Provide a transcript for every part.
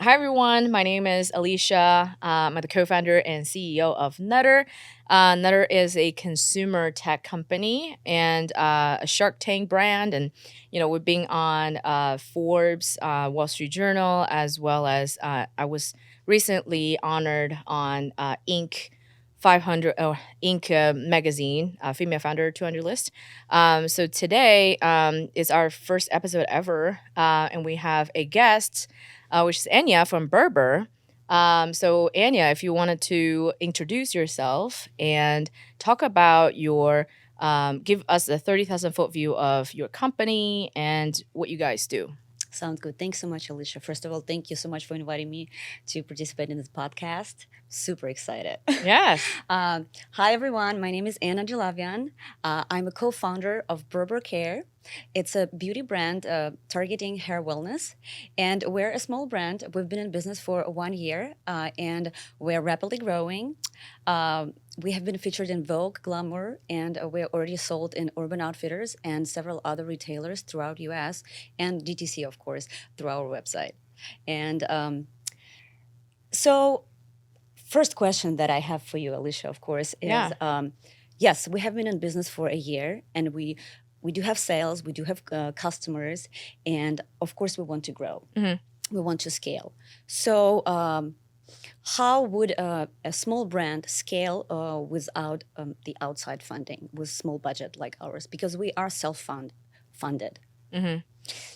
Hi, everyone. My name is Alicia. I'm the co-founder and CEO of Nutter. Nutter is a consumer tech company and a Shark Tank brand. And, we've been on Forbes, Wall Street Journal, as well as I was recently honored on Inc. 500 Inc. Magazine, Female Founder 200 list. So today is our first episode ever, and we have a guest which is Anya from Bur Bur. So Anya, if you wanted to introduce yourself and talk about give us a 30,000-foot view of your company and what you guys do. Sounds good. Thanks so much, Alicia. First of all, thank you so much for inviting me to participate in this podcast. Super excited. Yes. Hi, everyone. My name is Anna Jalavian. I'm a co-founder of Bur Bur Care. It's a beauty brand targeting hair wellness. And we're a small brand. We've been in business for 1 year, and we're rapidly growing. We have been featured in Vogue, Glamour, and we're already sold in Urban Outfitters and several other retailers throughout US and DTC, of course, through our website. And so first question that I have for you, Alicia, of course, is Yeah. Yes, we have been in business for a year, and we do have sales, we do have customers, and of course, we want to grow. Mhm. We want to scale. So, how would a small brand scale without the outside funding, with small budget like ours? Because we are self-funded. hmm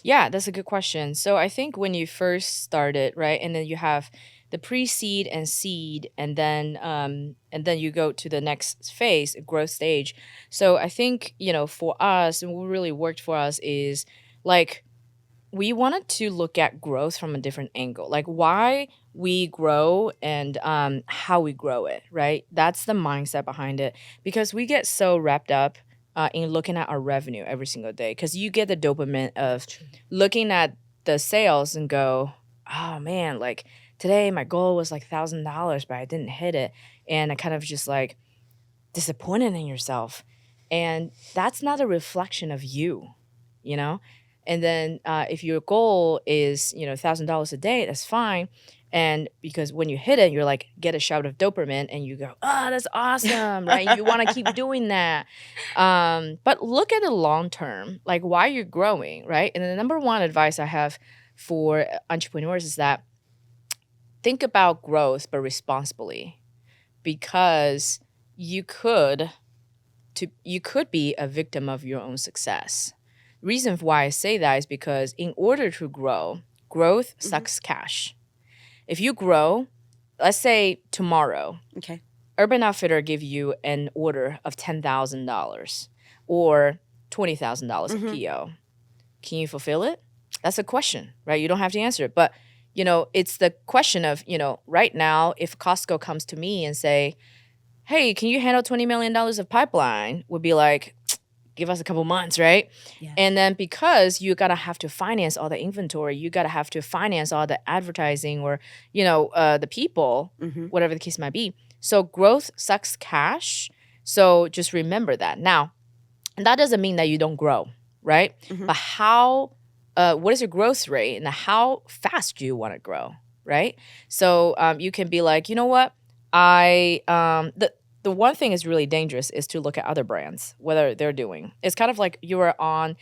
Yeah, that's a good question. So I think when you first started, right, and then you have the pre-seed and seed, and then you go to the next phase, growth stage. So I think for us, and what really worked for us is like we wanted to look at growth from a different angle, like why we grow and how we grow it, right? That's the mindset behind it because we get so wrapped up in looking at our revenue every single day because you get the dopamine of looking at the sales and go, oh man, like today my goal was like $1,000, but I didn't hit it. And I kind of just like disappointed in yourself. And that's not a reflection of you, you know? And then if your goal is, $1,000 a day, that's fine. And because when you hit it, you're like, get a shout of dopamine and you go, oh, that's awesome, right? You want to keep doing that. But look at the long term, like why you're growing, right? And the number one advice I have for entrepreneurs is that think about growth, but responsibly, because you could you could be a victim of your own success. Reason why I say that is because in order to grow, growth sucks cash. If you grow, let's say tomorrow, Okay. Urban Outfitter give you an order of $10,000 or $20,000 a PO. Can you fulfill it? That's a question, right? You don't have to answer it, but it's the question of right now, if Costco comes to me and say, hey, can you handle $20 million of pipeline? Would be like, give us a couple months, right? Yes. And then because you gotta have to finance all the inventory, you gotta have to finance all the advertising or, the people, whatever the case might be. So growth sucks cash. So just remember that. Now, that doesn't mean that you don't grow, right? But what is your growth rate and how fast do you want to grow, right? So you can be like, you know what? The one thing is really dangerous is to look at other brands, whether they're doing. It's kind of like you are on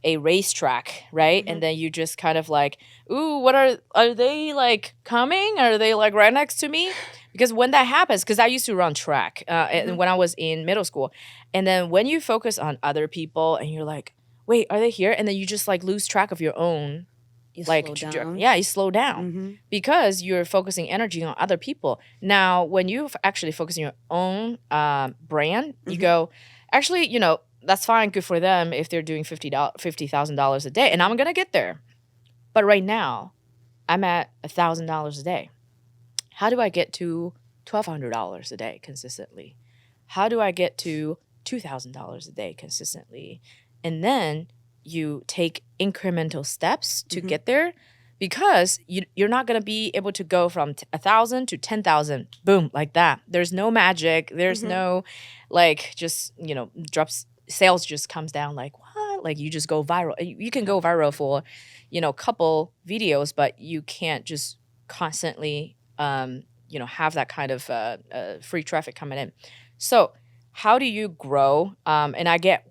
a racetrack, right? And then you just kind of like, ooh, what are they like coming? Are they like right next to me? Because when that happens, because I used to run track and when I was in middle school, and then when you focus on other people and you're like, wait, are they here? And then you just like lose track of your own You like slow down. yeah, you slow down because you're focusing energy on other people. Now when you actually focus on your own brand, you go, actually, that's fine, good for them if they're doing $50,000 a day, and I'm gonna get there. But right now I'm at $1,000 a day. How do I get to $1,200 a day consistently? How do I get to $2,000 a day consistently? And then you take incremental steps to get there because you're not going to be able to go from 1,000 to 10,000, boom, like that. There's no magic. There's no like just, drops sales just comes down like what? Like you just go viral. You can go viral for, a couple videos, but you can't just constantly have that kind of free traffic coming in. So how do you grow? And I get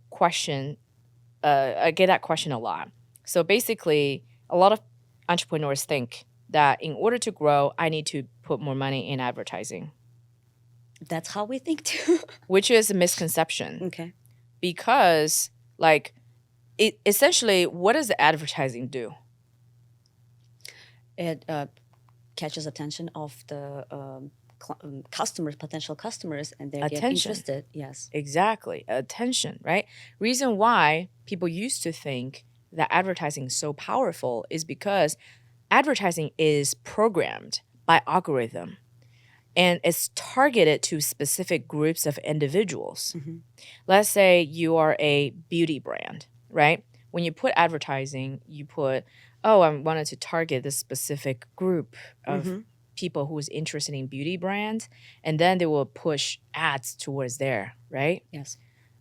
that question a lot. So basically, a lot of entrepreneurs think that in order to grow, I need to put more money in advertising, That's how we think too. which is a misconception Okay. because, like, it essentially, what does the advertising do? It catches attention of the customers, potential customers, and they get Attention. interested. Yes. Exactly. Attention, right? Reason why people used to think that advertising is so powerful is because advertising is programmed by algorithm and it's targeted to specific groups of individuals. Mhm. Let's say you are a beauty brand, right? When you put advertising, you put, oh, I wanted to target this specific group of Mhm. people who is interested in beauty brands, and then they will push ads towards there, right? Yes.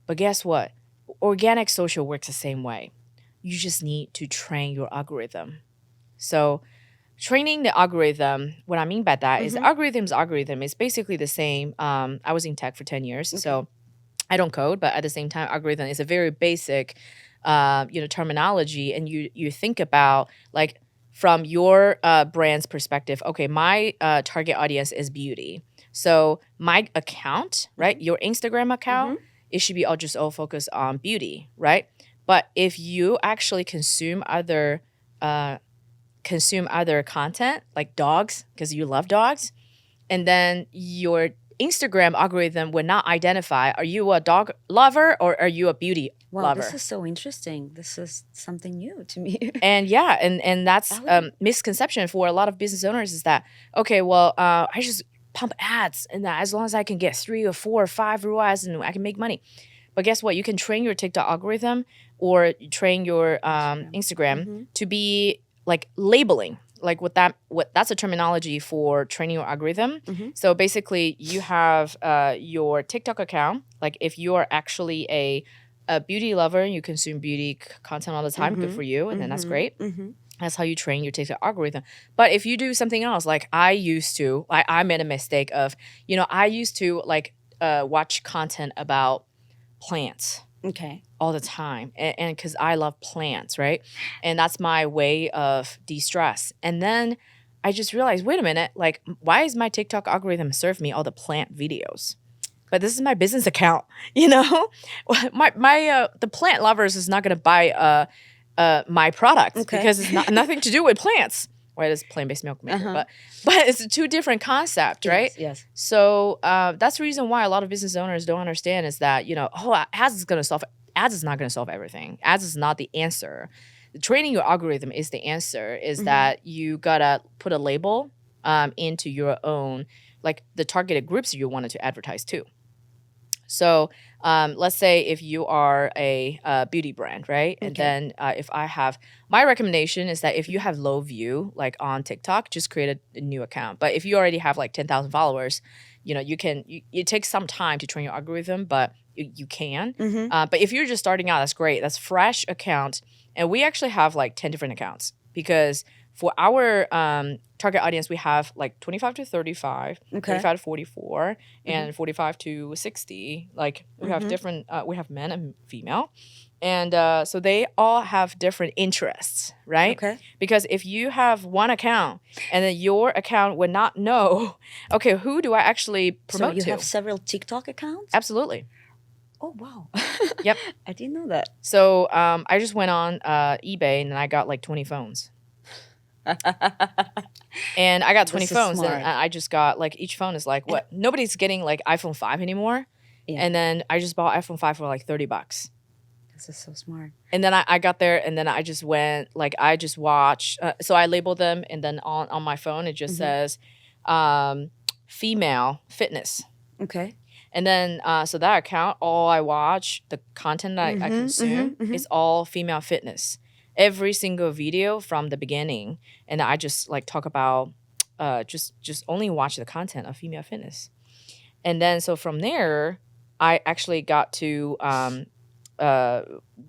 But guess what? Organic social works the same way. You just need to train your algorithm. So training the algorithm, what I mean by that is Mhm. algorithm is basically the same. I was in tech for 10 years, so I don't code, but at the same time, algorithm is a very basic, terminology. And you think about, like, from your brand's perspective, okay, my target audience is beauty. So my account, right, your Instagram account, it should be all focused on beauty, right? But if you actually consume other content like dogs because you love dogs, and then your Instagram algorithm would not identify, are you a dog lover or are you a beauty Wow, lover? this is so interesting. This is something new to me. And yeah, and that's misconception for a lot of business owners is that, okay, well, I just pump ads and that as long as I can get 3 or 4 or 5 ROAS and I can make money. But guess what? You can train your TikTok algorithm or train your Instagram to be like labeling. Like that's a terminology for training your algorithm. So basically, you have your TikTok account. Like if you are actually a beauty lover, you consume beauty content all the time. Good for you, and then that's great. That's how you train your TikTok algorithm. But if you do something else, like I made a mistake of, I used to watch content about plants Okay. all the time, and because I love plants, right? And that's my way of de-stress. And then I just realized, wait a minute, like, why is my TikTok algorithm serve me all the plant videos? But this is my business account, the plant lovers is not going to buy my products because it's nothing to do with plants. Right, it's plant-based milk maker, but it's a two different concept, right? Yes. So that's the reason why a lot of business owners don't understand is that ads is not going to solve everything. Ads is not the answer. Training your algorithm is the answer. Is that you gotta put a label into your own, like the targeted groups you wanted to advertise to. So let's say if you are a beauty brand, right? And then if I have, my recommendation is that if you have low view, like on TikTok, just create a new account. But if you already have like 10,000 followers, it takes some time to train your algorithm, but you can. But if you're just starting out, that's great. That's fresh account. And we actually have like 10 different accounts because for our target audience, we have like 25 to 35, 35 to 44, and 45 to 60. Like we have different, we have men and female. And so they all have different interests, right? Okay. Because if you have one account and then your account would not know, okay, who do I actually promote So you to? have several TikTok accounts? Absolutely. Oh, wow. Yep. I didn't know that. So I just went on eBay and I got like 20 phones. And I got 20 This is phones smart. and I just got like, each phone is like, what? Nobody's getting like iPhone 5 anymore. Yeah. And then I just bought iPhone 5 for like $30. This is so smart. And then I got there and then I just went, like, I just watched. So I labeled them and then on my phone, it just says female fitness. Okay. And then, so that account, all I watch, the content that I consume is all female fitness. Every single video from the beginning. And I just like talk about, just only watch the content of female fitness. And then, so from there, I actually got to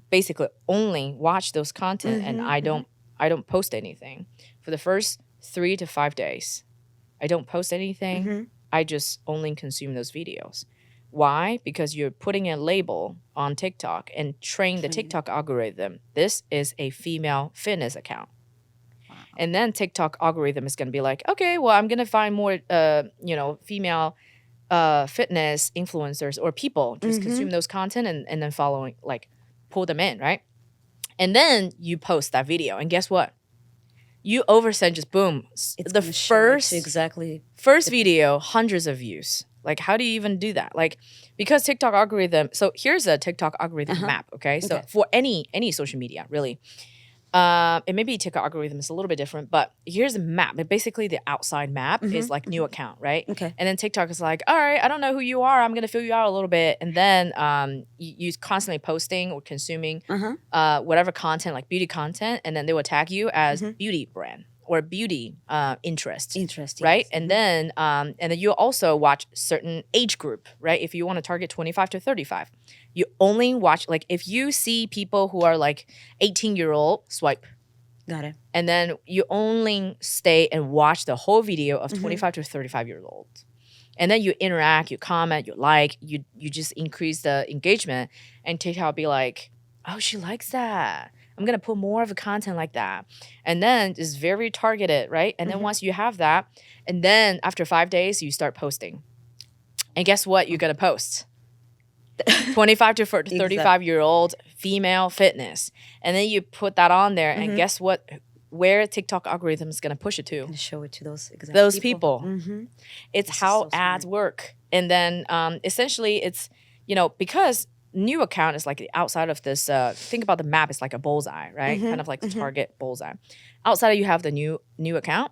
basically only watch those content and I don't post anything. For the first 3 to 5 days. I don't post anything. Mm-hmm. I just only consume those videos. Why? Because you're putting a label on TikTok and train the TikTok algorithm. This is a female fitness account. Wow. And then TikTok algorithm is going to be like, okay, well, I'm going to find more, female fitness influencers or people just consume those content and then following, like, pull them in, right? And then you post that video, and guess what? You oversend, just boom. It's The gonna show it to first video, hundreds of views. Like, how do you even do that? Like, because TikTok algorithm. So here's a TikTok algorithm map. Okay, so for any social media, really. It may be TikTok algorithm is a little bit different, but here's a map. But basically, the outside map is like new account, right? Okay. And then TikTok is like, all right, I don't know who you are. I'm gonna fill you out a little bit, and then you constantly posting or consuming whatever content, like beauty content, and then they will tag you as beauty brand or beauty interest. Interesting. Right? And then you also watch certain age group, right? If you want to target 25 to 35, you only watch, like, if you see people who are like 18-year-old, swipe. Got it. And then you only stay and watch the whole video of 25 to 35-year-old. And then you interact, you comment, you like, you just increase the engagement, and TikTok will be like, oh, she likes that. I'm going to put more of a content like that. And then it's very targeted, right? And then once you have that, and then after 5 days, you start posting. And guess what you're going to post? 25 to 35-year-old female fitness. And then you put that on there, and guess what? Where TikTok algorithm is going to push it to? And show it to those people. It's This how is so ads work. And then essentially it's, because new account is like the outside of this, think about the map, it's like a bullseye, right? Kind of like the target bullseye. Outside you have the new account.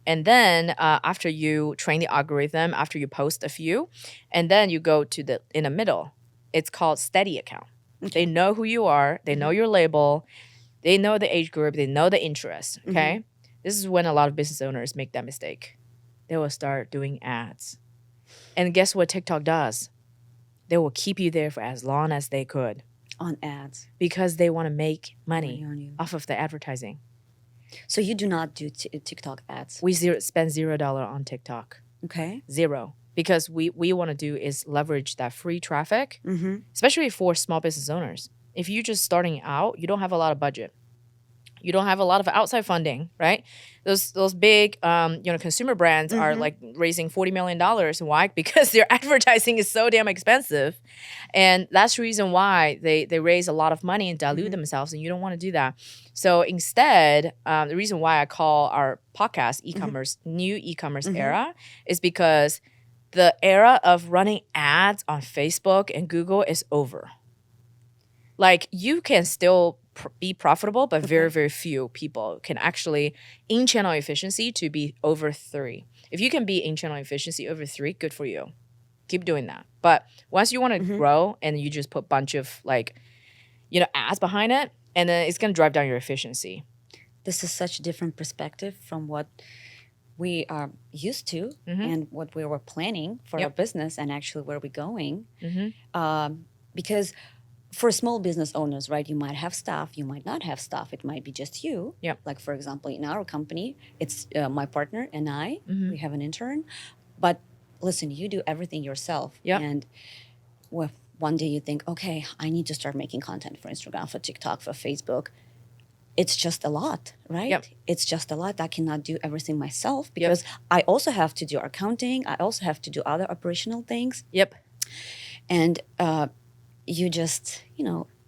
And then after you train the algorithm, after you post a few, and then you go to in the middle, it's called steady account. They know who you are, they know your label, they know the age group, they know the interest, okay? This is when a lot of business owners make that mistake. They will start doing ads. And guess what TikTok does? They will keep you there for as long as they could. On ads. Because they want to make money on you. off of the advertising. So you do not do TikTok ads? We spend $0 on TikTok. Okay. Zero. Because we want to do is leverage that free traffic, especially for small business owners. If you're just starting out, you don't have a lot of budget. You don't have a lot of outside funding, right? Those big consumer brands are like raising $40 million. Why? Because their advertising is so damn expensive. And that's the reason why they raise a lot of money and dilute themselves, and you don't want to do that. So instead, the reason why I call our podcast e-commerce, new e-commerce era, is because the era of running ads on Facebook and Google is over. Like, you can still be profitable, but very, very few people can actually, in-channel efficiency to be over 3. If you can be in-channel efficiency over 3, good for you. Keep doing that. But once you want to grow and you just put a bunch of ads behind it, and then it's going to drive down your efficiency. This is such a different perspective from what we are used to and what we were planning for our business and actually where we're going. Because for small business owners, right, you might have staff, you might not have staff. It might be just you. Like, for example, in our company, it's my partner and I. We have an intern. But listen, you do everything yourself. And one day you think, okay, I need to start making content for Instagram, for TikTok, for Facebook. It's just a lot, right? It's just a lot. I cannot do everything myself because I also have to do accounting. I also have to do other operational things. And you just,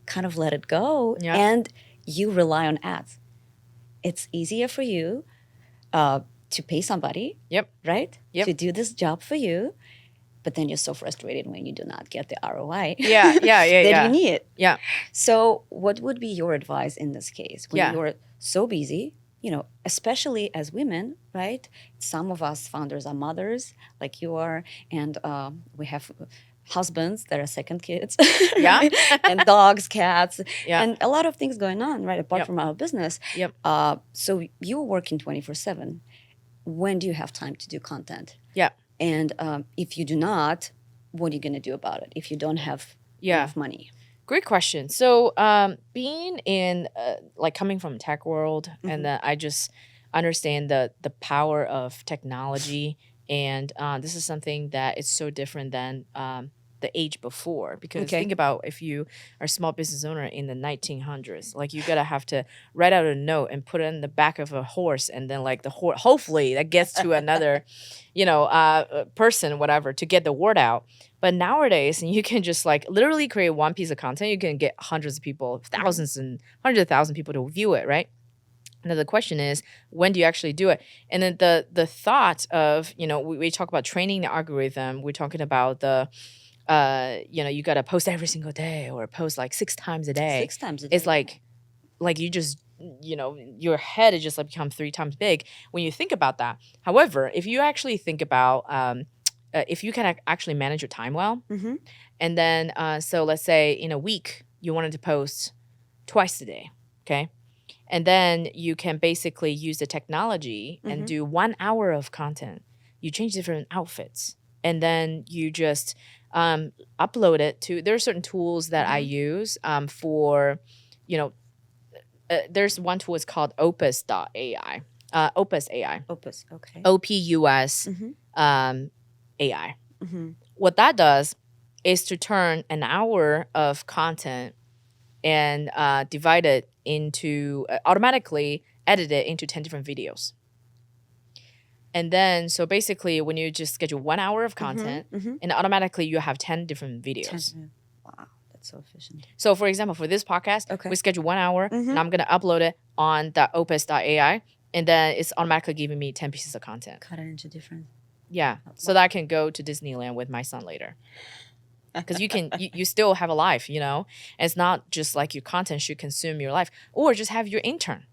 kind of let it go and you rely on ads. It's easier for you to pay somebody, right? To do this job for you. But then you're so frustrated when you do not get the ROI that you need. So what would be your advice in this case? When you're so busy, especially as women, right? Some of us founders are mothers like you are, and we have husbands that are second kids, and dogs, cats, and a lot of things going on, right? Apart from our business. So you're working 24/7. When do you have time to do content? And if you do not, what are you going to do about it if you don't have enough money? Great question. So being in coming from tech world, and then I just understand the power of technology. And this is something that is so different than the age before. Because Okay. think about if you are a small business owner in the 1900s, like you gotta have to write out a note and put it in the back of a horse, and then like the horse, hopefully that gets to another, person, whatever, to get the word out. But nowadays, you can just like literally create one piece of content. You can get hundreds of people, thousands and hundreds of thousands of people to view it, right? Now the question is, when do you actually do it? And then the thought of, we talk about training the algorithm. We're talking about the, you got to post every single day or post like 6 times a day. 6 times a day. It's like you just, your head is just like become 3 times big when you think about that. However, if you actually think about, if you can actually manage your time well, Mm-hmm. and then, so let's say in a week, you wanted to post twice a day, okay? And then you can basically use the technology and do 1 hour of content. You change different outfits, and then you just upload it to. There are certain tools that I use for, there's one tool. It's called Opus.ai. Opus AI. Opus. Okay. OPUS AI. What that does is to turn an hour of content and divide it into, automatically edit it into 10 different videos. And then, so basically, when you just schedule 1 hour of content, and automatically you have 10 different videos. Wow, that's so efficient. So, for example, for this podcast, we schedule 1 hour, and I'm going to upload it on the opus.ai, and then it's automatically giving me 10 pieces of content. Cut it into different. Yeah, so that I can go to Disneyland with my son later. Because you still have a life, And it's not just like your content should consume your life. Or just have your intern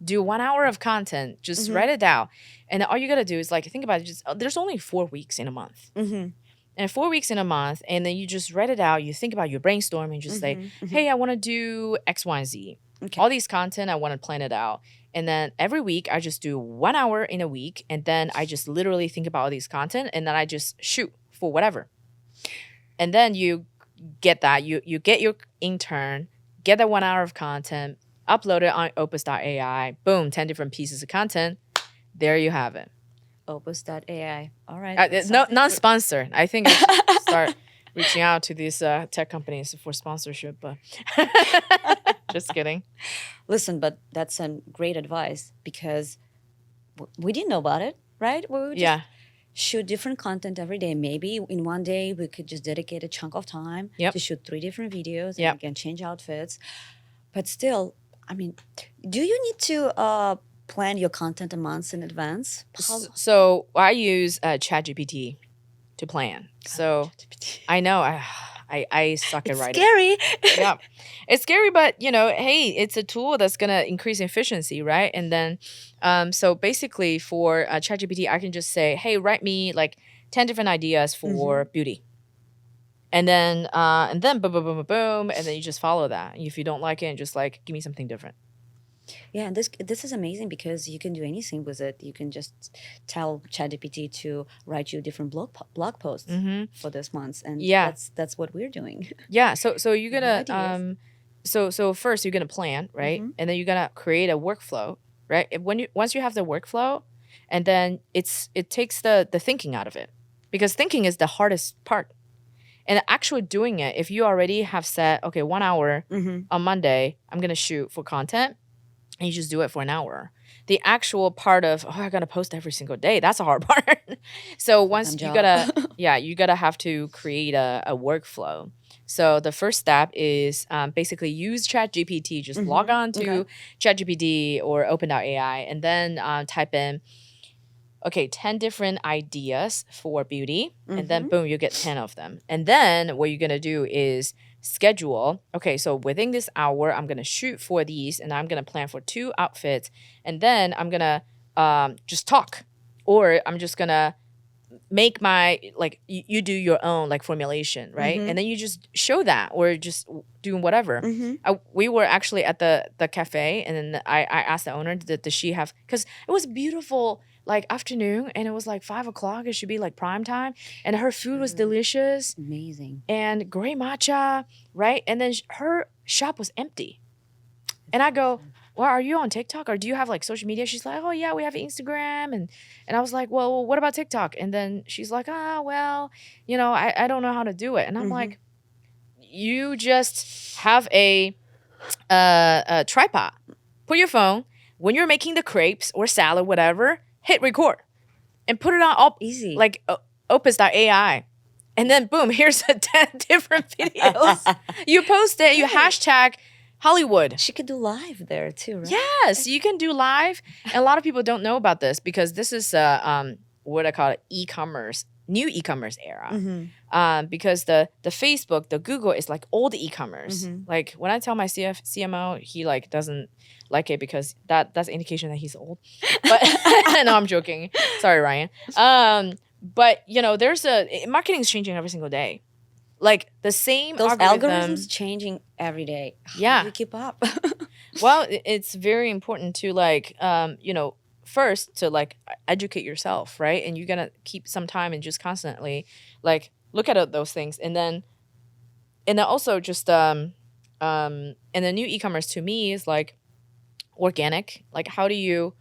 do 1 hour of content, just write it down. And all you got to do is like, think about it, there's only 4 weeks in a month. And 4 weeks in a month, and then you just write it out. You think about your brainstorm and just say, hey, I want to do X, Y, and Z. Okay. All these content, I want to plan it out. And then every week, I just do 1 hour in a week. And then I just literally think about all these content, and then I just shoot for whatever. And then you get that. You get your intern, get that 1 hour of content, upload it on opus.ai. Boom, 10 different pieces of content. There you have it. Opus.ai. All right. Not sponsored. I think I should start reaching out to these tech companies for sponsorship, but just kidding. Listen, but that's some great advice because we didn't know about it, right? We would just shoot different content every day. Maybe in one day we could just dedicate a chunk of time to shoot 3 different videos and we can change outfits. But still, I mean, do you need to plan your content a month in advance? So I use ChatGPT to plan. So I know I suck at writing. Scary. Yeah, it's scary, but hey, it's a tool that's gonna increase efficiency, right? And then, so basically for ChatGPT, I can just say, hey, write me like 10 different ideas for beauty. And then boom, boom, boom, boom, boom, and then you just follow that. If you don't like it, just like give me something different. Yeah, and this is amazing because you can do anything with it. You can just tell ChatGPT to write you different blog posts for this month, and that's what we're doing. Yeah, so you're gonna so first you're gonna plan, right, and then you're gonna create a workflow, right. Once you have the workflow, and then it takes the thinking out of it, because thinking is the hardest part. And actually doing it, if you already have set, okay, 1 hour on Monday, I'm going to shoot for content, and you just do it for an hour. The actual part of, I got to post every single day, that's a hard part. So once you got to have to create a workflow. So the first step is basically use ChatGPT. Just log on to ChatGPT or Open.ai, and then type in, 10 different ideas for beauty. And then boom, you get 10 of them. And then what you're going to do is schedule. Okay, so within this hour, I'm going to shoot for these, and I'm going to plan for 2 outfits. And then I'm going to just talk, or I'm just going to make my, like, you do your own like formulation, right? And then you just show that, or just doing whatever. We were actually at the cafe, and then I asked the owner, does she have, because it was beautiful, like afternoon, and it was like 5 o'clock. It should be like prime time, and her food was delicious, amazing, and great matcha, right? And then her shop was empty, and I go, well, are you on TikTok or do you have like social media? She's like, oh yeah, we have Instagram. And I was like, well, what about TikTok? And then she's like, well, I don't know how to do it. And I'm Mm-hmm. like, you just have a tripod. Put your phone when you're making the crepes or salad, whatever, hit record and put it on Easy. like opus.ai. And then boom, here's 10 different videos. You post it, you hashtag Hollywood. She could do live there too, right? Yes, you can do live. And a lot of people don't know about this because this is what I call it e-commerce, new e-commerce era. Mm-hmm. Because the Facebook, the Google is like old e-commerce. Mm-hmm. Like when I tell my CMO, he like doesn't like it because that's an indication that he's old. But no, I'm joking. Sorry, Ryan. But there's marketing is changing every single day. Like the same Those algorithm. algorithms changing every day. How Yeah. do we keep up? Well, it's very important to like first to like educate yourself, right? And you're gonna keep some time and just constantly like look at those things, and then also just and the new e-commerce to me is like organic. Like how do you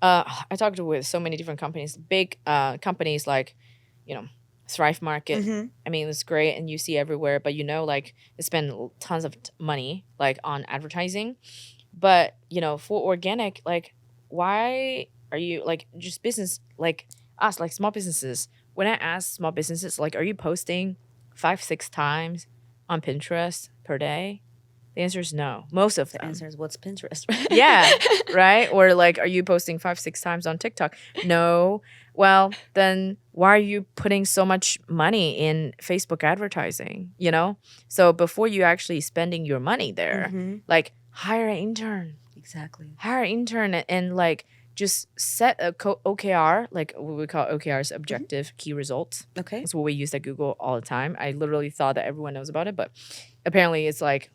I talked with so many different companies, big companies like Thrive Market. Mm-hmm. I mean, it's great and you see everywhere, but like they spend tons of money like on advertising. But for organic, like why are you like just business like us, like small businesses? When I ask small businesses, like, are you posting 5-6 times on Pinterest per day? The answer is no. Most of The them. answer is what's Pinterest? Yeah, right? Or like, are you posting 5-6 times on TikTok? No. Well, then why are you putting so much money in Facebook advertising? So before you actually spending your money there, Mm-hmm. like hire an intern. Exactly. Hire an intern and like just set a OKR, like what we call OKRs, objective key results. Okay. That's what we use at Google all the time. I literally thought that everyone knows about it, but apparently it's like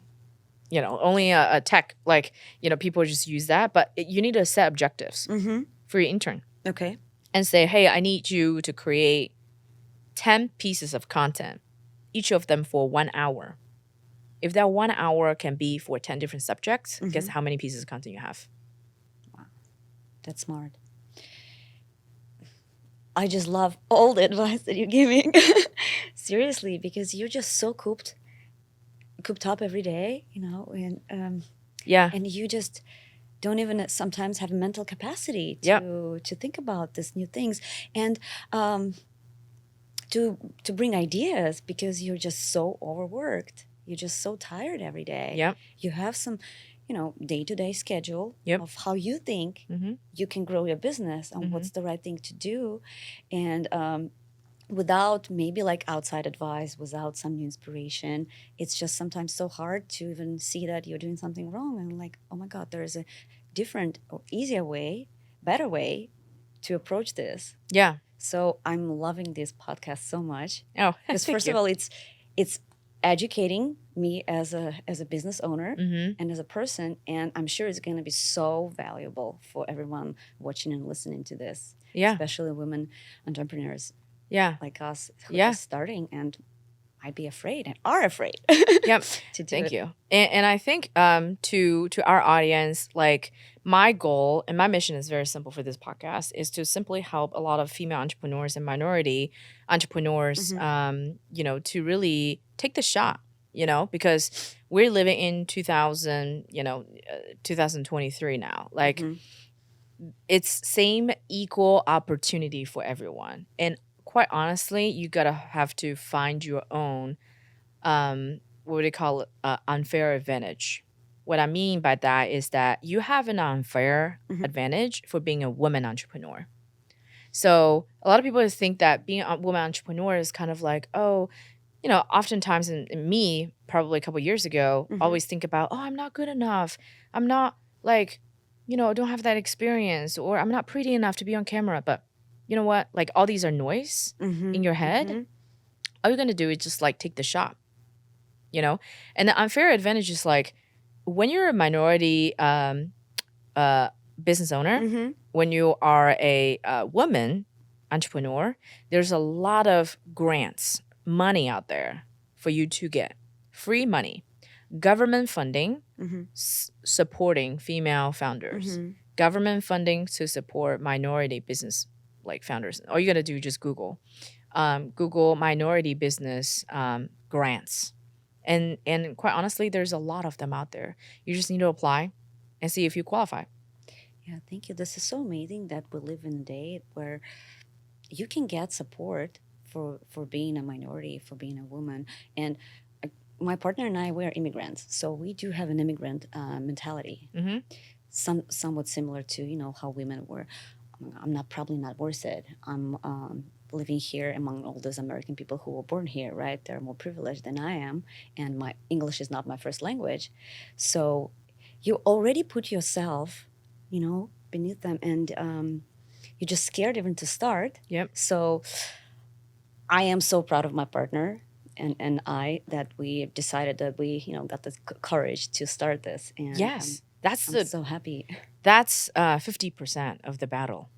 only a tech, like, people just use that. But you need to set objectives Mm-hmm. for your intern Okay. and say, hey, I need you to create 10 pieces of content, each of them for 1 hour. If that 1 hour can be for 10 different subjects, guess how many pieces of content you have? That's smart. I just love all the advice that you're giving. Seriously, because you're just so cooped up every day, and Yeah. and you just don't even sometimes have mental capacity Yep. to think about these new things and to bring ideas because you're just so overworked. You're just so tired every day. Yep. You have some, day-to-day schedule Yep. of how you think Mm-hmm. you can grow your business and what's the right thing to do, and without maybe like outside advice, without some new inspiration, it's just sometimes so hard to even see that you're doing something wrong and like, oh my God, there is a different or easier way, better way to approach this. Yeah. So I'm loving this podcast so much Oh, because thank first you. of all, it's educating me as a business owner Mm-hmm. and as a person, and I'm sure it's going to be so valuable for everyone watching and listening to this, Yeah. especially women entrepreneurs Yeah. like us who Yeah. are starting and might be afraid and are afraid Yep. to do Thank it. you. And I think to our audience, like my goal and my mission is very simple for this podcast is to simply help a lot of female entrepreneurs and minority entrepreneurs, to really take the shot, because we're living in 2023 now. Like Mhm. it's same equal opportunity for everyone. And quite honestly, you gotta have to find your own what do you call it, unfair advantage. What I mean by that is that you have an unfair advantage for being a woman entrepreneur. So a lot of people think that being a woman entrepreneur is kind of like, oh, oftentimes in me, probably a couple years ago, always think about, oh, I'm not good enough. I'm not like, don't have that experience, or I'm not pretty enough to be on camera. But you know what? Like all these are noise in your head. All you're going to do is just like take the shot, And the unfair advantage is like when you're a minority business owner, when you are a woman entrepreneur, there's a lot of grants, money out there for you to get free money. government funding Mm-hmm. supporting female founders, Mm-hmm. government funding to support minority business like founders. All you gotta do is just Google minority business grants, and quite honestly, there's a lot of them out there. You just need to apply and see if you qualify. Yeah, thank you. This is so amazing that we live in a day where you can get support for being a minority, for being a woman. And uh, my partner and I, we are immigrants, so we do have an immigrant mentality. Hmm. Somewhat similar to how women were. I'm not probably not worth it. I'm living here among all those American people who were born here, right? They're more privileged than I am, and my English is not my first language. So you already put yourself, beneath them, and you're just scared even to start. Yep. So I am so proud of my partner and I that we decided that we, got the courage to start this. And Yes, I'm so happy. that's 50% of the battle,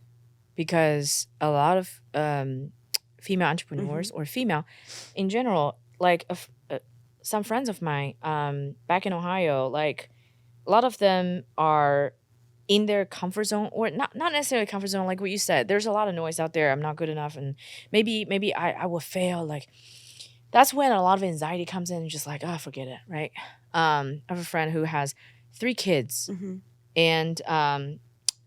because a lot of female entrepreneurs or female in general, like some friends of mine back in Ohio, like a lot of them are in their comfort zone, or not necessarily comfort zone, like what you said. There's a lot of noise out there. I'm not good enough, and maybe I will fail. Like that's when a lot of anxiety comes in, and just like, oh, forget it, right? I have a friend who has 3 kids, Mm-hmm. and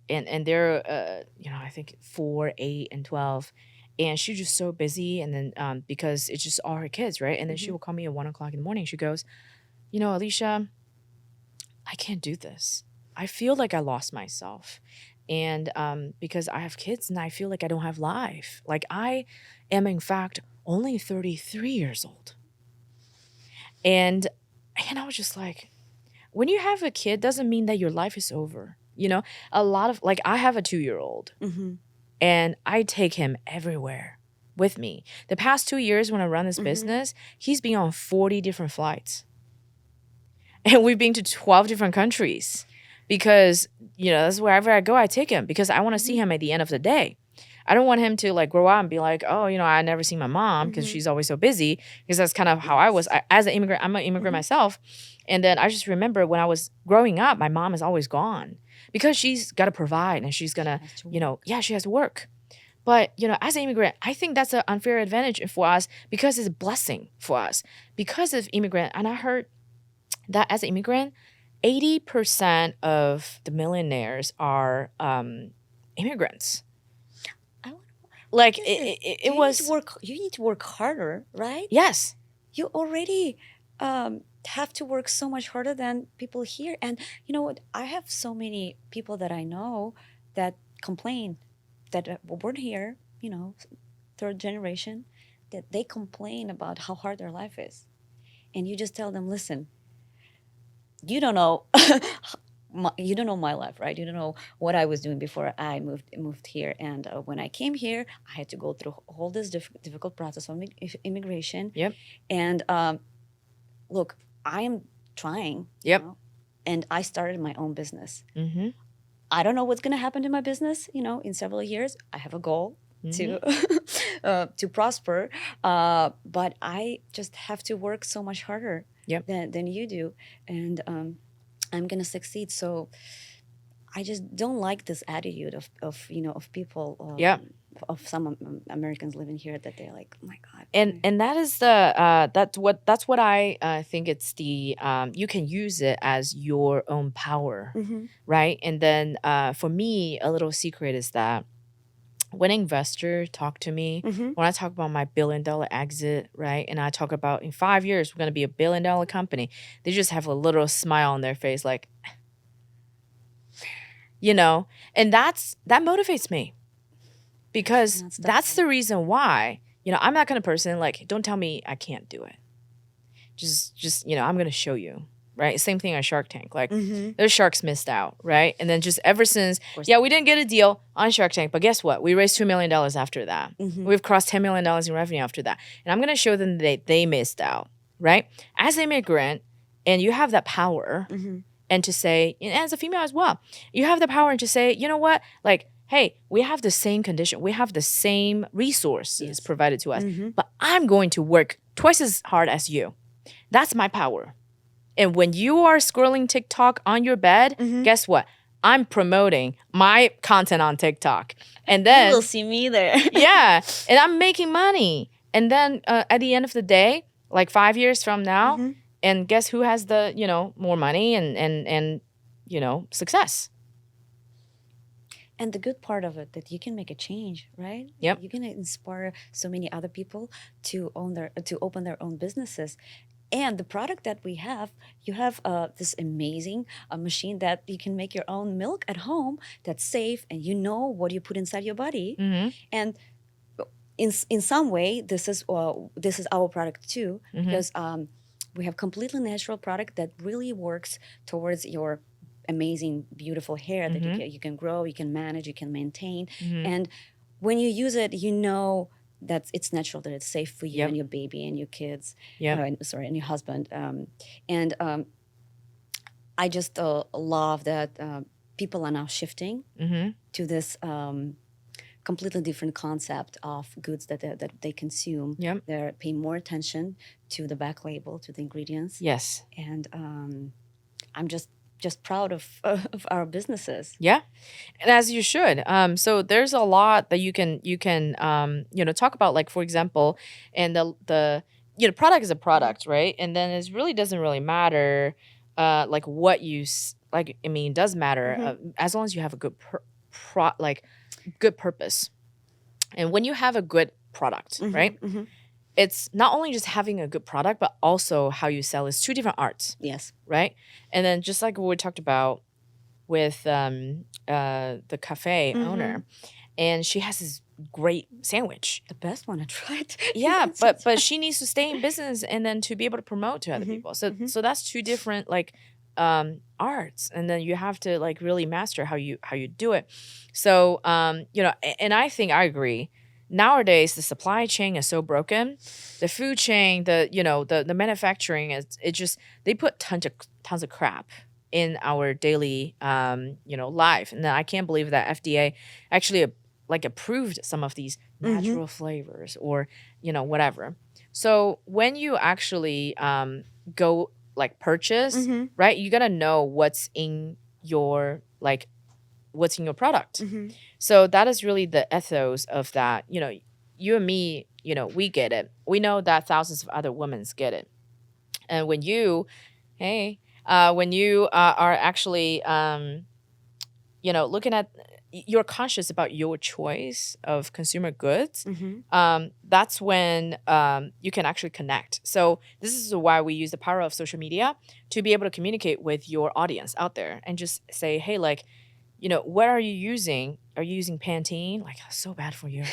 and they're I think 4, 8, and 12, and she's just so busy. And then because it's just all her kids, right? And then she will call me at 1 o'clock in the morning. She goes, Alicia, I can't do this. I feel like I lost myself. And because I have kids and I feel like I don't have life. Like I am, in fact, only 33 years old. And I was just like, when you have a kid, doesn't mean that your life is over. A lot of, like, I have a 2-year-old Mm-hmm. and I take him everywhere with me. The past 2 years when I run this business, he's been on 40 different flights. And we've been to 12 different countries because, that's wherever I go, I take him because I want to see him at the end of the day. I don't want him to like grow up and be like, oh, I never see my mom because she's always so busy, because that's kind of how I was. As an immigrant, I'm an immigrant myself. And then I just remember when I was growing up, my mom is always gone because she's got to provide and she's going to, she has to work. But, as an immigrant, I think that's an unfair advantage for us because it's a blessing for us because of immigrant. And I heard that as an immigrant, 80% of the millionaires are immigrants. Like it was. You need to work harder, right? Yes. You already have to work so much harder than people here. And you know what? I have so many people that I know that complain that were born here, third generation, that they complain about how hard their life is. And you just tell them, listen, you don't know you don't know my life, right? You don't know what I was doing before I moved here. And when I came here, I had to go through all this difficult process of immigration. Yep. And look, I am trying. Yep. And I started my own business. Mm-hmm. I don't know what's going to happen to my business, in several years. I have a goal to to prosper, but I just have to work so much harder than you do, and I'm going to succeed. So I just don't like this attitude of people. Of some Americans living here that they're like, oh my God. And that is that's what I think it's the you can use it as your own power, right? And then for me, a little secret is that when investors talk to me, when I talk about my $1 billion exit, right, and I talk about in 5 years we're going to be a $1 billion company, they just have a little smile on their face, like, and that motivates me. Because that's the reason why, I'm that kind of person, like, don't tell me I can't do it. Just I'm going to show you, right? Same thing on Shark Tank. Like, those sharks missed out, right? And then just ever since, we didn't get a deal on Shark Tank, but guess what? We raised $2 million after that. We've crossed $10 million in revenue after that. And I'm going to show them that they missed out, right? As an immigrant, and you have that power, and to say, and as a female as well, you have the power to say, you know what? Like, hey, we have the same condition. We have the same resources provided to us, but I'm going to work twice as hard as you. That's my power. And when you are scrolling TikTok on your bed, guess what? I'm promoting my content on TikTok. And You then, will see me there. yeah, and I'm making money. And then at the end of the day, like 5 years from now, and guess who has the, more money and success? And the good part of it that you can make a change, right? Yep. You can inspire so many other people to open their own businesses. And the product that we have, you have this amazing machine that you can make your own milk at home that's safe, and you know what you put inside your body. And in some way, this is our product too, because we have completely natural product that really works towards your amazing, beautiful hair that you can grow, you can manage, you can maintain. And when you use it, you know that it's natural, that it's safe for you and your baby and your kids. And your husband. I just love that people are now shifting to this completely different concept of goods that they consume. They're paying more attention to the back label, to the ingredients. Yes. And I'm just proud of our businesses. Yeah, and as you should. So there's a lot that you can talk about. Like, for example, and the product is a product, right? And then it really doesn't really matter, like what you like. I mean, it does matter as long as you have a good good purpose. And when you have a good product, right? It's not only just having a good product, but also how you sell. It's two different arts. Yes. Right? And then just like what we talked about with the cafe owner, and she has this great sandwich. The best one I tried. Yeah, but she needs to stay in business and then to be able to promote to other people. So that's two different arts, and then you have to like really master how you do it. So and I think I agree. Nowadays, the supply chain is so broken. The food chain, the manufacturing they put tons of crap in our daily life. And then I can't believe that FDA actually approved some of these natural flavors or whatever. So when you actually go purchase, right, you gotta know what's in your product. So that is really the ethos of that. You and me, we get it. We know that thousands of other women get it. And when you are actually, looking at, you're conscious about your choice of consumer goods, that's when you can actually connect. So this is why we use the power of social media to be able to communicate with your audience out there and just say, hey, what are you using? Are you using Pantene? So bad for you.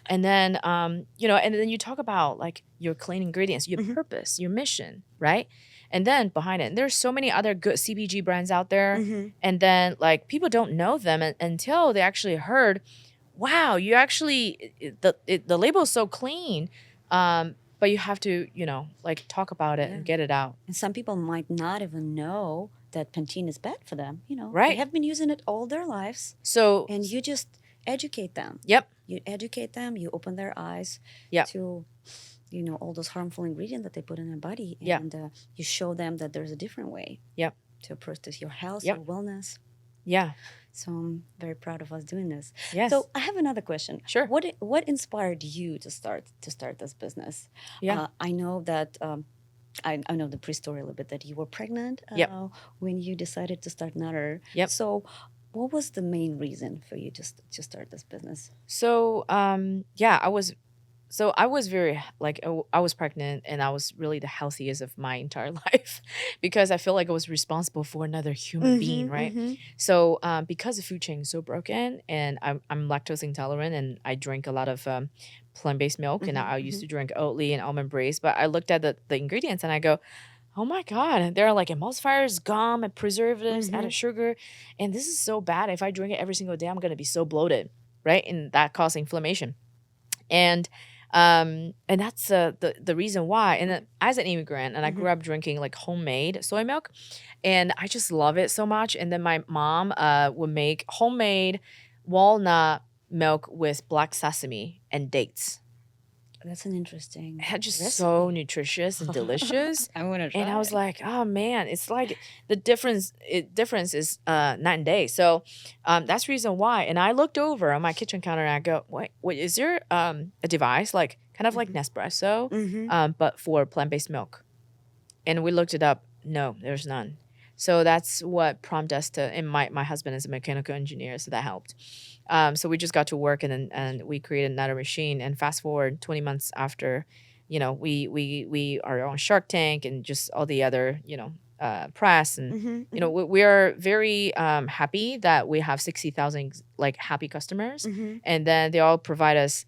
And then, and then you talk about your clean ingredients, your purpose, your mission, right? And then behind it, there's so many other good CPG brands out there. And then people don't know them until they actually heard, wow, you actually, the label is so clean. But you have to, talk about it and get it out. And some people might not even know that Pantene is bad for them. Right. They have been using it all their lives. So, and you just educate them. Yep. You educate them. You open their eyes to, all those harmful ingredients that they put in their body. And you show them that there's a different way. To approach this, your health, your wellness. Yeah. So I'm very proud of us doing this. Yes. So I have another question. Sure. What inspired you to start this business? Yeah. I know that I know the pre-story a little bit, that you were pregnant when you decided to start Nutter. Yep. So what was the main reason for you to start this business? So I was very I was pregnant, and I was really the healthiest of my entire life because I feel like I was responsible for another human being, right? So because the food chain is so broken, and I'm lactose intolerant, and I drink a lot of plant-based milk, and I used to drink Oatly and almond breeze, but I looked at the ingredients and I go, oh my God, there are emulsifiers, gum, and preservatives, added sugar, and this is so bad. If I drink it every single day, I'm gonna be so bloated, right? And that causes inflammation. And that's the reason why. And then as an immigrant, and I grew up drinking homemade soy milk, and I just love it so much. And then my mom would make homemade walnut milk with black sesame and dates. That's an interesting Had just so recipe. nutritious and delicious. I want to And I try was it. like, oh man, it's like the difference is night and day. So that's the reason why. And I looked over on my kitchen counter and I go, wait, is there a device like kind of like Mm-hmm. Nespresso, Mm-hmm. but for plant-based milk? And we looked it up. No, there's none. So that's what prompted us to. And my husband is a mechanical engineer, so that helped. So we just got to work and we created another machine. And fast forward 20 months after, we are on Shark Tank and just all the other press and Mm-hmm. Mm-hmm. we are very happy that we have 60,000 like happy customers, Mm-hmm. and then they all provide us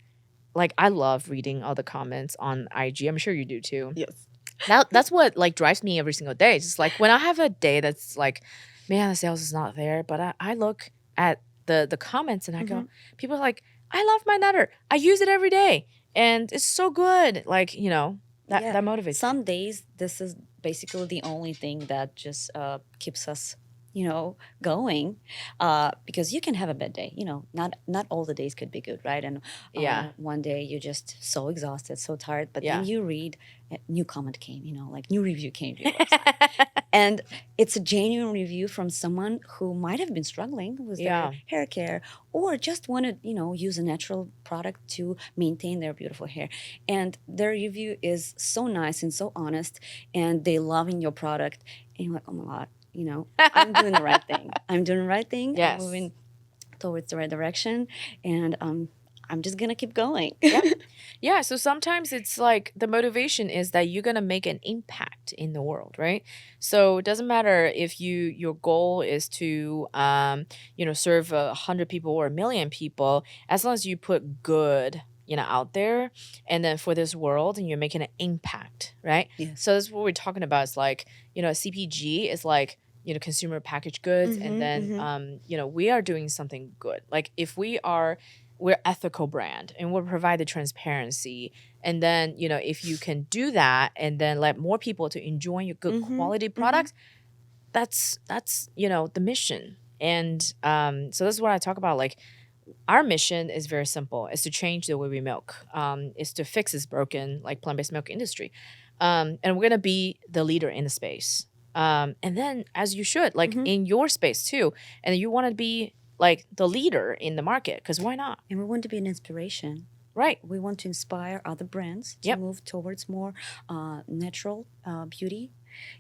like I love reading all the comments on IG. I'm sure you do too. Yes. That's what like drives me every single day. It's just like when I have a day that's like, man, the sales is not there, but I look at the comments and I Mm-hmm. go, people are like, I love my nutter. I use it every day, and it's so good. Like Yeah. that motivates me. Some days this is basically the only thing that just keeps us, going. Because you can have a bad day. Not all the days could be good, right? And Yeah, one day you're just so exhausted, so tired, but then yeah. you read a new comment came, like new review came to your website. And it's a genuine review from someone who might have been struggling with Yeah. their hair care or just wanted, use a natural product to maintain their beautiful hair. And their review is so nice and so honest, and they loving your product. And you're like, oh my God, I'm doing the right thing. I'm doing the right thing. I'm Yes. moving towards the right direction. And I'm just going to keep going. Yeah. Yeah. So sometimes it's like the motivation is that you're gonna make an impact in the world, right? So it doesn't matter if your goal is to serve 100 people or 1 million people, as long as you put good out there and then for this world and you're making an impact, right? Yes. So that's what we're talking about. It's like, CPG is like, consumer packaged goods, and then we are doing something good. Like if we're ethical brand and we'll provide the transparency, and then if you can do that and then let more people to enjoy your good quality products, that's the mission. And so that's what I talk about. Like our mission is very simple. It's to change the way we milk. It's to fix this broken like plant-based milk industry. And we're gonna be the leader in the space. And then as you should, like in your space too. And you want to be like the leader in the market, because why not? And we want to be an inspiration. Right. We want to inspire other brands to Yep. move towards more natural beauty.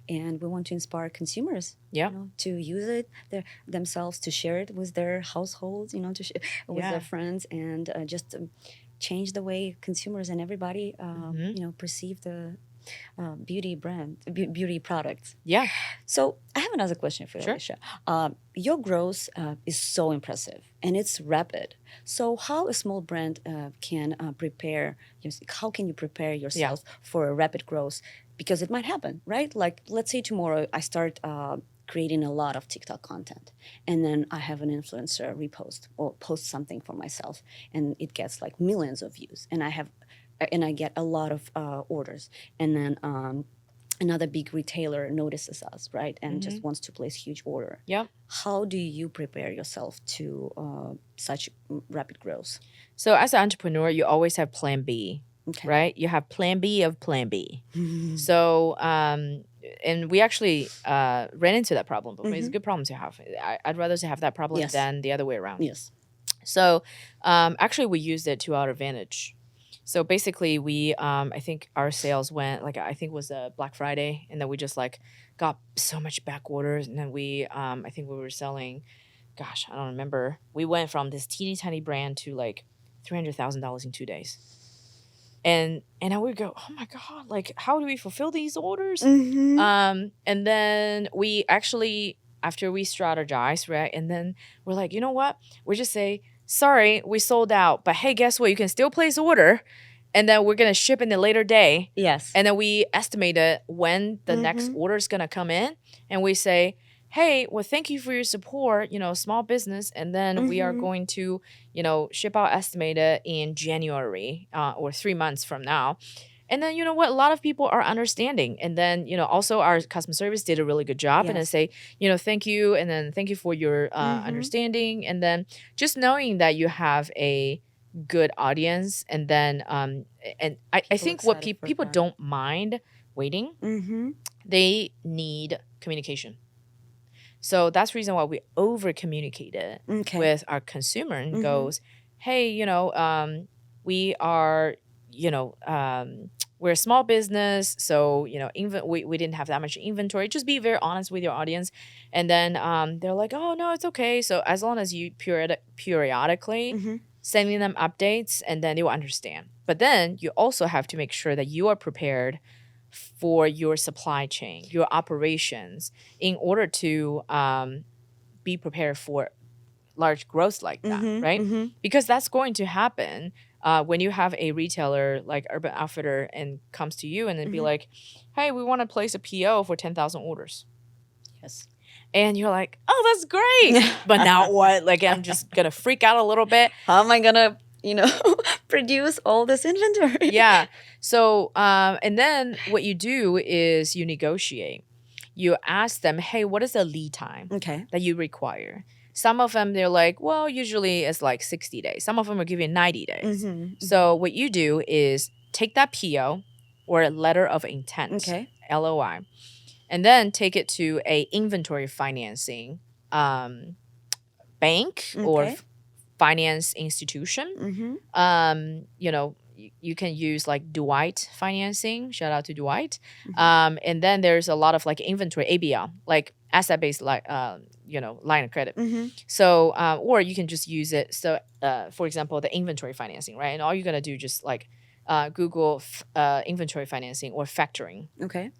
And we want to inspire consumers, Yep. to use it themselves, to share it with their households, to share with Yeah. their friends, and just change the way consumers and everybody, perceive the beauty products. Yeah. So I have another question for you, Sure. Alicia. Your growth is so impressive and it's rapid. So how a small brand can prepare? How can you prepare yourself for a rapid growth? Because it might happen, right? Like let's say tomorrow I start creating a lot of TikTok content, and then I have an influencer repost or post something for myself, and it gets like millions of views, and I get a lot of orders, and then another big retailer notices us, right, and just wants to place huge order. Yep. How do you prepare yourself to such rapid growth? So as an entrepreneur, you always have plan B, Okay. right? You have plan B of plan B. So, and we actually ran into that problem, but it's a good problem to have. I'd rather to have that problem Yes. than the other way around. Yes. So, actually, we used it to our advantage. So basically, we I think our sales went like I think it was a Black Friday, and then we just like got so much back orders, and then we I think we were selling, gosh, I don't remember. We went from this teeny tiny brand to like $300,000 in 2 days. And I would go, oh my God, like how do we fulfill these orders? And then we actually, after we strategized, right, and then we're like, you know what? We just say, sorry, we sold out, but hey, guess what? You can still place order, and then we're gonna ship in a later day. Yes. And then we estimated when the next order is gonna come in, and we say, hey, well, thank you for your support, small business, and then we are going to, ship out estimated in January or 3 months from now. And then you know what? A lot of people are understanding. And then, also our customer service did a really good job. And then Yes. say, thank you. And then thank you for your understanding. And then just knowing that you have a good audience, and then and I People think what excited for people that. don't mind waiting, Mm-hmm. they need communication. So that's the reason why we over communicated Okay. with our consumer and Mm-hmm. goes, hey, we are, you know, we're a small business, so we didn't have that much inventory. Just be very honest with your audience, and then they're like, oh no, it's okay. So as long as you periodically Mm-hmm. sending them updates, and then they will understand. But then you also have to make sure that you are prepared for your supply chain, your operations, in order to be prepared for large growth like that, Mm-hmm. right? Mm-hmm. Because that's going to happen when you have a retailer like Urban Outfitter and comes to you and then be Mm-hmm. like, hey, we want to place a PO for 10,000 orders. Yes. And you're like, oh, that's great. But now what? Like, I'm just going to freak out a little bit. How am I gonna, produce all this inventory? Yeah. So, and then what you do is you negotiate. You ask them, hey, what is the lead time Okay. that you require? Some of them, they're like, well, usually it's like 60 days. Some of them will give you 90 days. Mm-hmm. So, what you do is take that PO or a letter of intent, Okay. LOI, and then take it to a inventory financing bank or Okay. finance institution. Mm-hmm. You can use like Dwight financing. Shout out to Dwight. Mm-hmm. And then there's a lot of like inventory ABL, like asset based like line of credit. Mm-hmm. So or you can just use it. So for example, the inventory financing, right? And all you're gonna do just like Google inventory financing or factoring. Okay.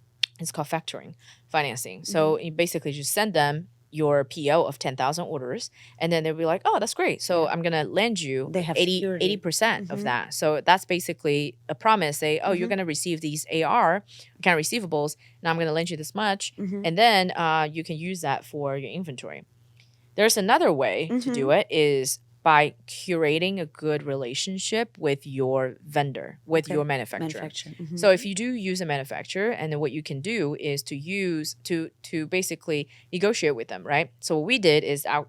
It's called factoring financing. So you basically just send them your PO of 10,000 orders, and then they'll be like, oh, that's great. So Yeah. I'm going to lend you They have 80, security. 80% of Mhm. that. So that's basically a promise. Say, oh, you're Mhm. going to receive these AR, account receivables, and I'm going to lend you this much. Mhm. And then you can use that for your inventory. There's another way to do it is by curating a good relationship with your vendor, with Okay. your manufacturer. Manufacturer. Mhm. So if you do use a manufacturer, and then what you can do is to basically negotiate with them, right? So what we did is our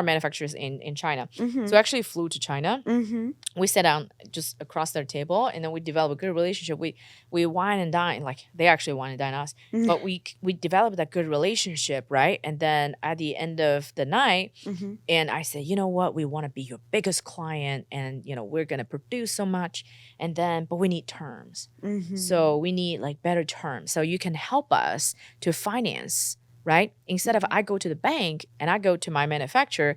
manufacturers in China. Mhm. So we actually flew to China. Mhm. We sat down just across their table, and then we developed a good relationship. We wine and dine, like they actually wine and dine us, but we developed that good relationship, right? And then at the end of the night, Mhm. and I said, you know what, we want to be your biggest client, and we're gonna produce so much, and then but we need terms. Mhm. So we need like better terms. So you can help us to finance, right? Instead of I go to the bank and I go to my manufacturer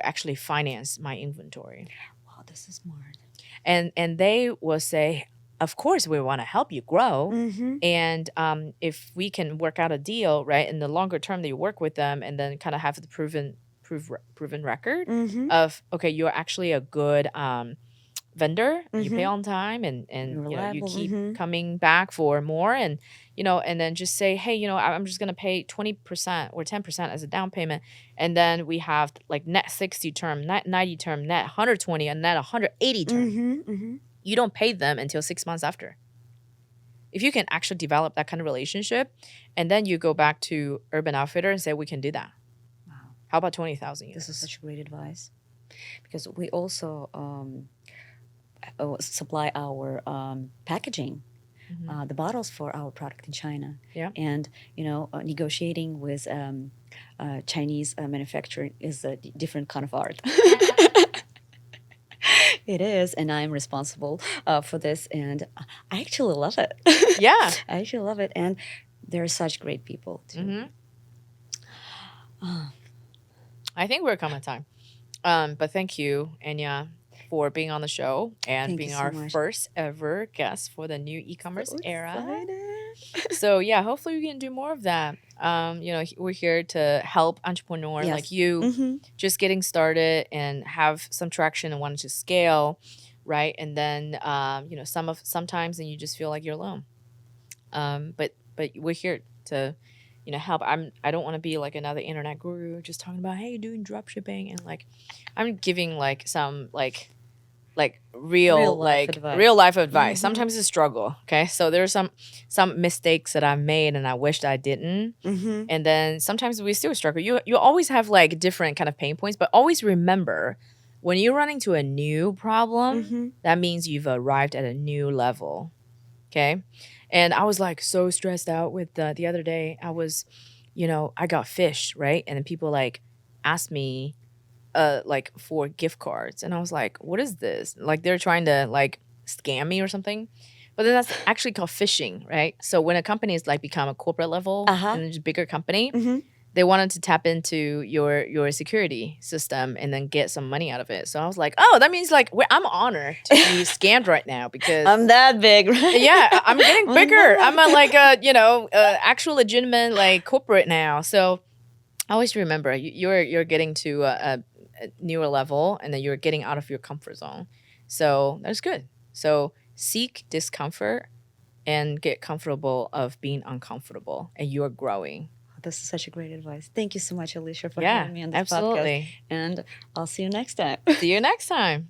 actually finance my inventory. Wow, this is smart. And they will say, of course we want to help you grow. Mhm. And if we can work out a deal, right, in the longer term that you work with them, and then kind of have the proven record Mhm. of, okay, you're actually a good vendor, you pay Mhm. on time, and you Reliable. keep Mhm. coming back for more, and and then just say, hey, I'm just gonna pay 20% or 10% as a down payment, and then we have like net 60 term, net 90 term, net 120, and net 180 term. Mhm. Mhm. You don't pay them until 6 months after. If you can actually develop that kind of relationship, and then you go back to Urban Outfitter and say, we can do that. Wow. How about 20,000 units? This is such great advice, because we also supply our packaging, the bottles for our product in China. Yeah. And negotiating with Chinese manufacturer is a different kind of art. It is, and I'm responsible for this, and I actually love it. Yeah. I actually love it, and they're such great people too. I think we're coming time. But thank you, Anya, for being on the show and Thank you being so our much. first ever guest for the new e-commerce So era. excited. So yeah, hopefully we can do more of that. We're here to help entrepreneurs Yes. like you Mhm. just getting started and have some traction and want to scale, right? And then sometimes then you just feel like you're alone. But we're here to help. I don't want to be like another internet guru just talking about, hey, doing drop shipping, and like I'm giving like some like real life advice. real life advice. Mhm. Sometimes it's a struggle. Okay. So there's some mistakes that I've made and I wished I didn't. Mhm. And then sometimes we still struggle. You always have like different kind of pain points, but always remember when you run into a new problem, Mm-hmm. that means you've arrived at a new level. Okay. And I was like so stressed out with the other day. I was, I got fished, right? And then people like asked me like for gift cards. And I was like, what is this? Like they're trying to like scam me or something. But then that's actually called phishing, right? So when a company is like become a corporate level Uh-huh. and it's a bigger company, Mm-hmm. they wanted to tap into your security system and then get some money out of it. So I was like, oh, that means like I'm honored to be scammed right now because I'm that big, right? yeah, I'm getting I'm bigger. that I'm a big. like a actual legitimate like corporate now. So I always remember you're getting to a newer level and then you're getting out of your comfort zone. So that's good. So seek discomfort and get comfortable of being uncomfortable and you're growing. This is such a great advice. Thank you so much, Alicia, for Yeah, having me on this podcast. absolutely. And I'll see you next time. See you next time.